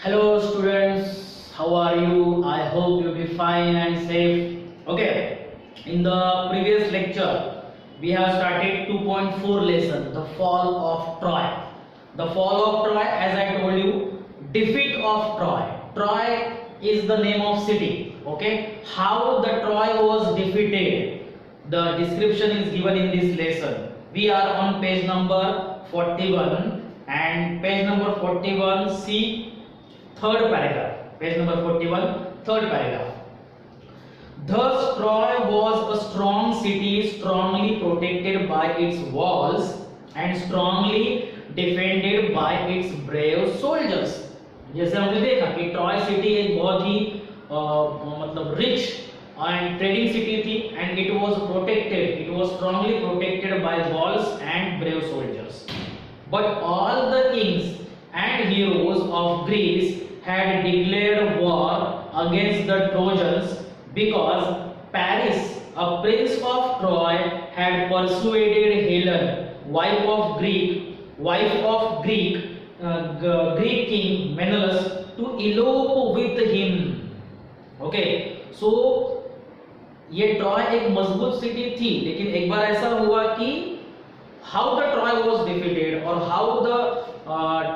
Hello students, how are you? I hope you'll be fine and safe. Okay, in the previous lecture, we have started 2.4 lesson, the fall of Troy. The fall of Troy, as I told you, defeat of Troy. Troy is the name of city. Okay, how the Troy was defeated, the description is given in this lesson. We are on page number 41 and page number 41, see third paragraph, page number 41, third paragraph. Thus Troy was a strong city, strongly protected by its walls and strongly defended by its brave soldiers. जैसे हमने देखा कि Troy city एक बहुत ही मतलब rich and trading city थी and it was protected, it was strongly protected by walls and brave soldiers. But all the kings and heroes of Greece had declared war against the Trojans because Paris, a prince of Troy, had persuaded Helen, wife of Greek king Menelaus, to elope with him. Okay, so ये Troy एक मजबूत city थी, लेकिन एक बार ऐसा हुआ कि how the Troy was defeated or how the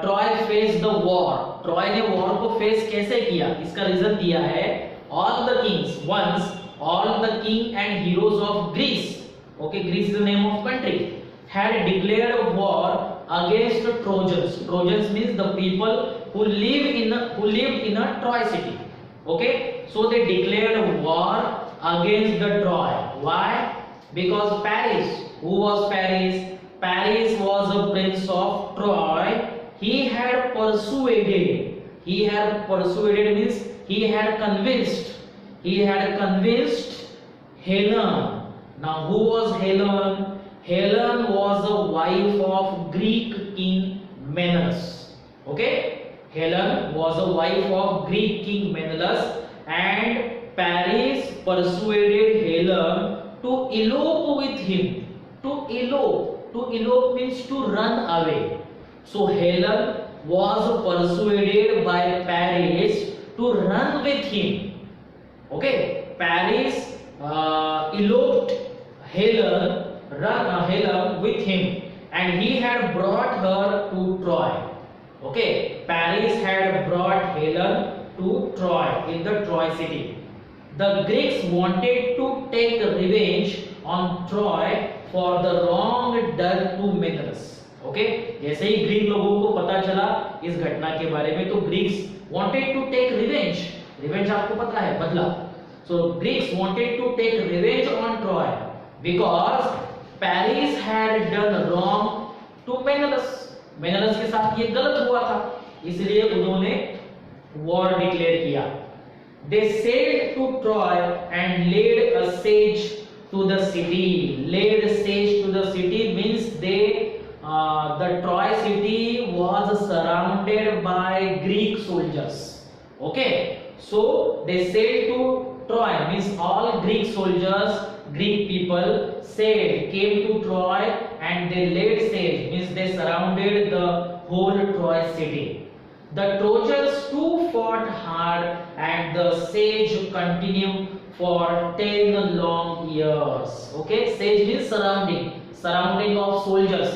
Troy faced the war. Troy ने war को face कैसे किया, इसका रीजन दिया है all the kings once, all the king and heroes of Greece. Okay, Greece is the name of country, had declared war against the Trojans. Trojans means the people who lived in a Troy city. Okay, so they declared war against the Troy. Why? Because Paris. Who was Paris? Paris was a prince of Troy. He had persuaded means he had convinced Helen. Now who was Helen? Helen was the wife of Greek king Menelaus. Okay, Helen was a wife of Greek king Menelaus, and Paris persuaded Helen to elope with him. To elope means to run away. So Helen was persuaded by Paris to run with him. Okay, Paris eloped Helen with him, and he had brought her to Troy. Okay, Paris had brought Helen to Troy, in the Troy city. The Greeks wanted to take revenge on Troy for the wrong done to Menelaus. Okay, जैसे ही Greek लोगों को पता चला इस घटना के बारे में, तो Greeks wanted to take revenge आपको पता है, बदला. So Greeks wanted to take revenge on Troy because Paris had done wrong to Menelaus. Menelaus के साथ ये गलत हुआ था, इसलिए उन्होंने war declare किया. They sailed to Troy and laid a siege to the city. Laid siege to the city means the Troy city was surrounded by Greek soldiers. Okay, so they sailed to Troy means all Greek soldiers, Greek people came to Troy and they laid siege means they surrounded the whole Troy city. The Trojans too fought hard and the siege continued for 10 long years. Okay, siege means surrounding of soldiers.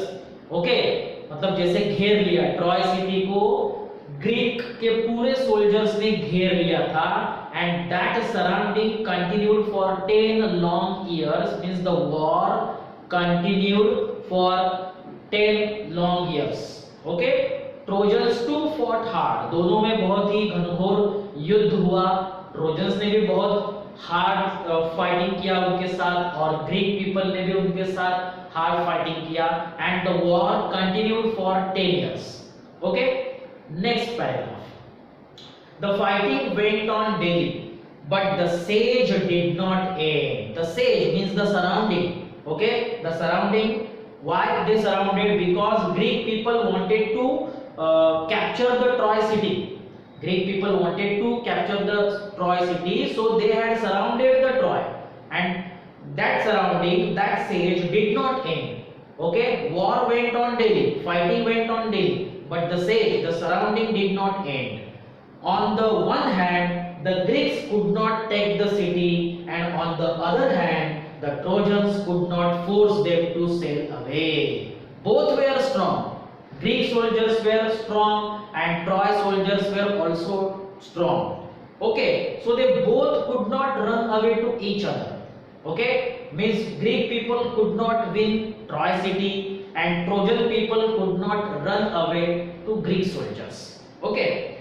Okay, मतलब जैसे घेर लिया, Troy city को Greek के पूरे soldiers ने घेर लिया था, and that surrounding continued for 10 long years means the war continued for 10 long years. Okay, Trojans too fought hard, दोनों में बहुत ही घनघोर युद्ध हुआ. ट्रोजन्स ने भी बहुत हार्ड फाइटिंग किया उनके साथ, और ग्रीक पीपल ने भी उनके साथ हार्ड फाइटिंग किया, and the war continued for 10 years. Okay, next paragraph. The fighting went on daily but the siege did not end. The siege means the surrounding. Okay, the surrounding. Why they surrounded? Because Greek people wanted to capture the Troy city. Greek people wanted to capture the Troy city, so they had surrounded the Troy, and that siege did not end. Okay, war went on daily, fighting went on daily, but the surrounding did not end. On the one hand, the Greeks could not take the city, and on the other hand, the Trojans could not force them to sail away. Both were strong. Greek soldiers were strong, and Troy soldiers were also strong. Okay, so they both could not run away to each other. Okay, means Greek people could not win Troy city, and Trojan people could not run away to Greek soldiers. Okay.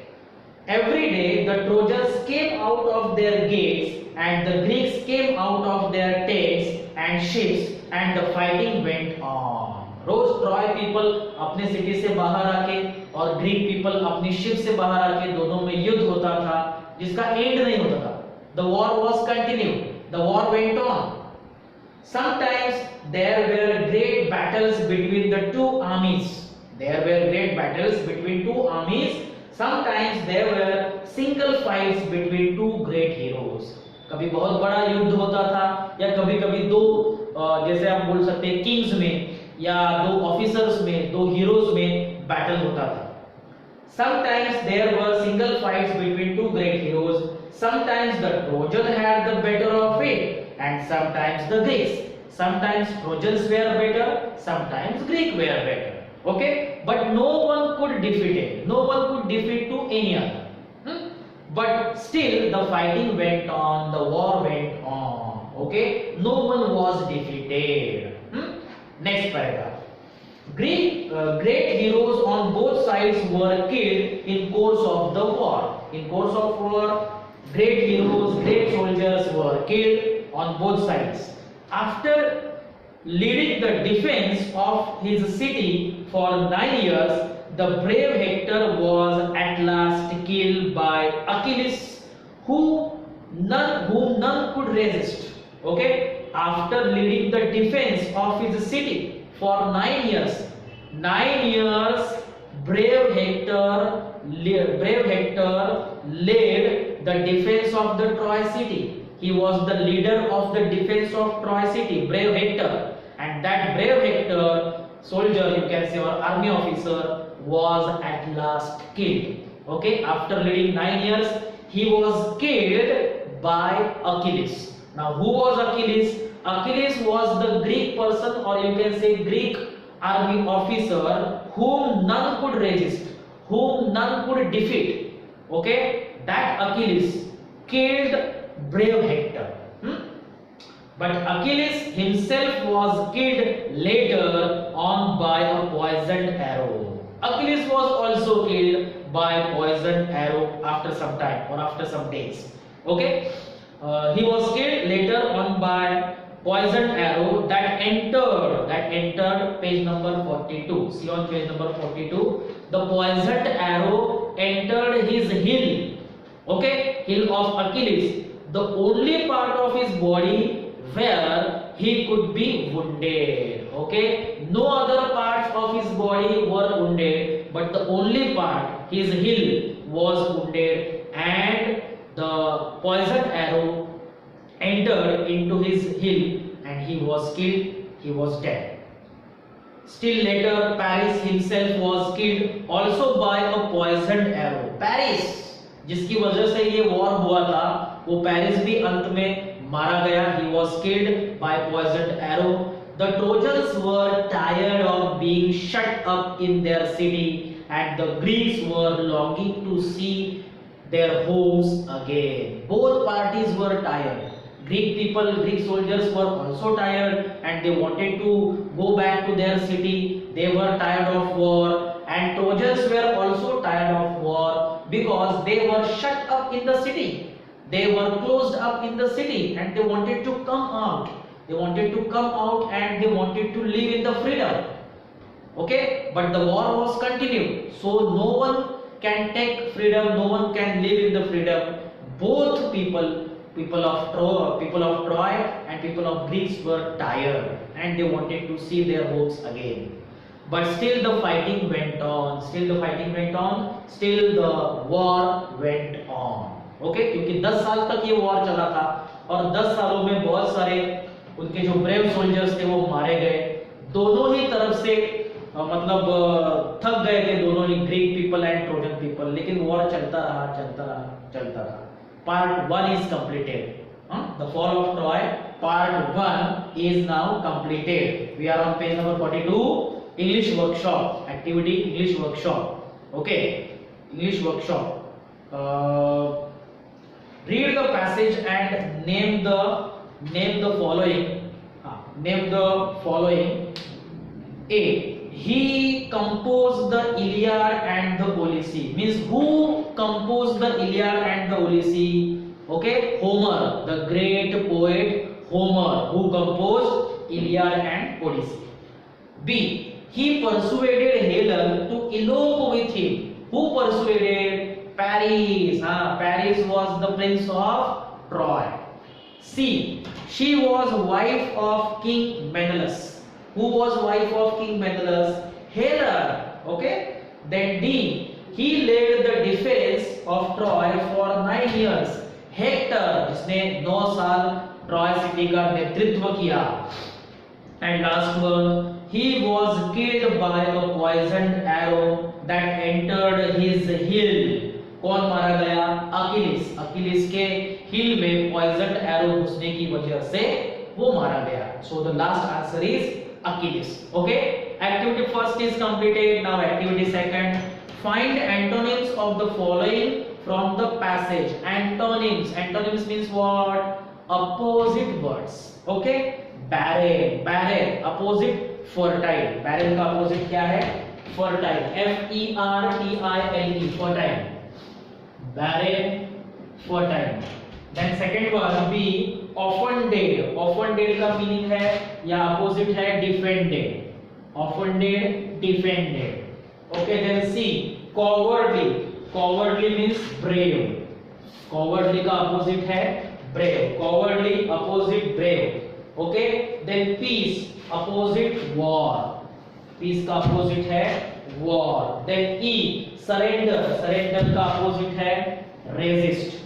Every day the Trojans came out of their gates and the Greeks came out of their tents and ships and the fighting went on. रोज Troy people अपने city से बाहर आके और Greek people अपनी ship से बाहर आके दोनों में युद्ध होता था जिसका एंड नहीं होता था. The war was continued. The war went on. Sometimes there were great battles between the two armies. There were great battles between two armies. Sometimes there were single fights between two great heroes. कभी बहुत बड़ा युद्ध होता था या कभी-कभी दो जैसे आप बोल सकते हैं किंग्स में या दो ऑफिसर्स में दो हीरोज में बैटल होता था. Sometimes there were single fights between two great heroes. Sometimes the Trojan had the better of it and sometimes the Greeks. Sometimes Trojans were better, sometimes Greek were better. Okay, but no one could defeat it. No one could defeat to any other. But still the fighting went on, the war went on. Okay, no one was defeated. Next paragraph. Great heroes on both sides were killed in course of the war. In course of war, great heroes, great soldiers were killed on both sides. After leading the defense of his city for 9 years, the brave Hector was at last killed by Achilles, whom none could resist. Okay, after leading the defense of his city for 9 years, brave Hector led the defense of the Troy city. He was the leader of the defense of Troy city, brave Hector. And that brave Hector, soldier you can say or army officer, was at last killed. Okay, after leading 9 years, he was killed by Achilles. Now, who was Achilles? Achilles was the Greek person, or you can say Greek army officer, whom none could resist, whom none could defeat. Okay, that Achilles killed brave Hector. But Achilles himself was killed later on by a poisoned arrow. Achilles was also killed by a poisoned arrow after some time or after some days. Okay, he was killed later on by poisoned arrow that entered page number 42. See on page number 42, the poisoned arrow entered his heel. Okay, heel of Achilles, the only part of his body where he could be wounded. Okay, no other parts of his body were wounded, but the only part, his heel, was wounded, and the poisoned arrow entered into his heel, and he was killed. He was dead. Still later, Paris himself was killed also by a poisoned arrow. Paris, जिसकी वजह से ये war हुआ था, वो Paris भी अंत में मारा गया. He was killed by poisoned arrow. The Trojans were tired of being shut up in their city, and the Greeks were longing to see their homes again. Both parties were tired. Greek people, Greek soldiers were also tired, and they wanted to go back to their city. They were tired of war, and Trojans were also tired of war because they were shut up in the city. They were closed up in the city, and they wanted to come out. They wanted to come out and they wanted to live in the freedom. Okay, but the war was continued, so no one can take freedom, no one can live in the freedom. Both people of Troy and people of Greece were tired, and they wanted to see their homes again. But still the fighting went on. Still the war went on. Okay, क्योंकि 10 साल तक ये war चला था और 10 सालों में बहुत सारे उनके जो ब्रेव सोल्जर्स थे वो मारे गए. दोनों ही तरफ से मतलब थक गए थे दोनों ही, Greek people and Trojan people, लेकिन वॉर चलता रहा चलता रहा चलता रहा. Part 1 is completed. The fall of Troy part 1 is now completed. We are on page number 42. English workshop activity, English workshop. Okay, English workshop. Read the passage and name the following. Name the following. A. He composed the Iliad and the Odyssey. Means who composed the Iliad and the Odyssey? Okay, Homer, the great poet Homer, who composed Iliad and Odyssey. B. He persuaded Helen to elope with him. Who persuaded? Paris. Paris was the prince of Troy. C. She was wife of King Menelaus. Who was wife of King Menelaus? Helen. Okay. Then D. He led the defense of Troy for 9 years. Hector, जिसने 9 साल Troy city का नेतृत्व किया. And last one, he was killed by a poisoned arrow that entered his heel. कौन मारा गया? Achilles. Achilles के हिल में पॉइजन एरो घुसने की वजह से वो मारा गया. So the last answer is Achilles. Okay, activity first is completed. Now activity second. Find antonyms of the following from the passage. Antonyms. Antonyms means what? Opposite words. Okay, barren. Barren opposite fertile. Barren का opposite क्या है? Fertile. F-E-R-T-I-L-E. Fertile. Barren, fertile. Then second one B. Often dead. Often dead का meaning है या opposite है defended. Often dead, defended. Okay, then C. Cowardly. Cowardly means brave. Cowardly का opposite है brave. Cowardly opposite brave. Okay, then peace opposite war. Peace का opposite है war. Then E. Surrender. Surrender का opposite है resist.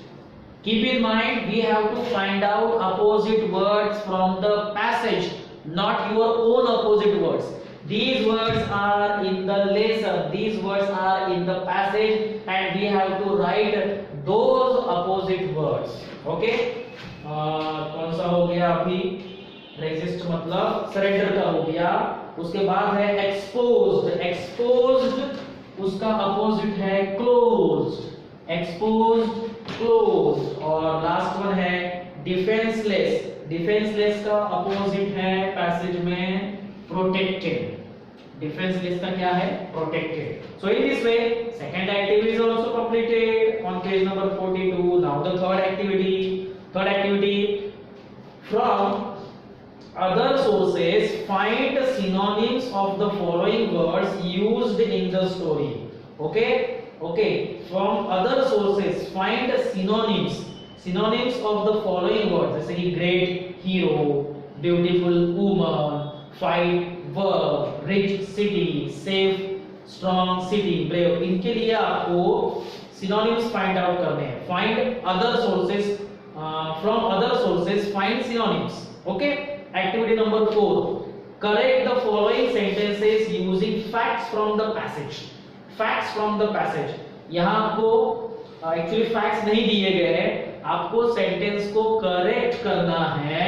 Keep in mind, we have to find out opposite words from the passage, not your own opposite words. These words are in the lesson, these words are in the passage, and we have to write those opposite words. Okay? कौन सा हो गया अभी? Resist मतलब surrender का हो गया. उसके बाद है exposed. Exposed उसका opposite है closed. Exposed, closed. और लास्ट वन है defenseless. Defenseless का opposite है passage में protected. Defenseless का क्या है? Protected. So in this way, second activity is also completed on page number 42. Now the third activity. Third activity, from other sources find synonyms of the following words used in the story. Okay? Okay, from other sources find synonyms. Synonyms of the following words. जैसे कि great hero, beautiful woman, fight, verb, rich city, safe, strong city, brave. इनके लिए आपको synonyms find out करने हैं. Find other sources. From other sources find synonyms. Okay. Activity number 4. Correct the following sentences using facts from the passage. Facts from the passage. यहाँ आपको actually facts नहीं दिए गए हैं, आपको सेंटेंस को करेक्ट करना है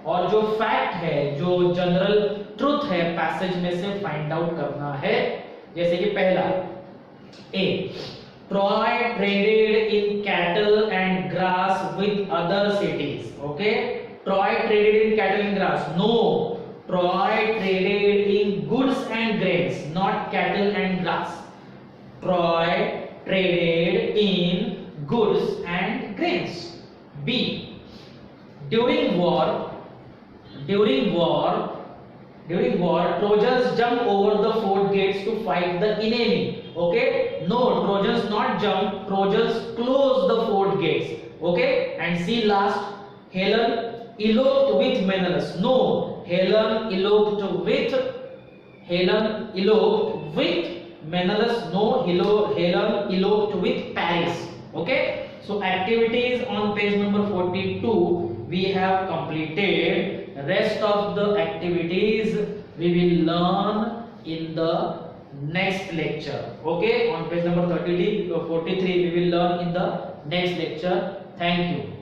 और जो फैक्ट है, जो जनरल ट्रुथ है पैसेज में से फाइंड आउट करना है. जैसे कि पहला ए. Troy traded in cattle and grass with other cities. Okay, Troy traded in cattle and grass. No, Troy traded in goods and grains, not cattle and grass. Troy traded in goods and grains. B. During war, Trojans jump over the fort gates to fight the enemy. Okay, no, Trojans not jump, Trojans close the fort gates. Okay, and see last, Helen eloped with Menelaus. No, Helen eloped with Menelaus. No, Helen eloped with Paris. Okay, so activities on page number 42 we have completed. Rest of the activities we will learn in the next lecture. Okay, on page number 43 we will learn in the next lecture. Thank you.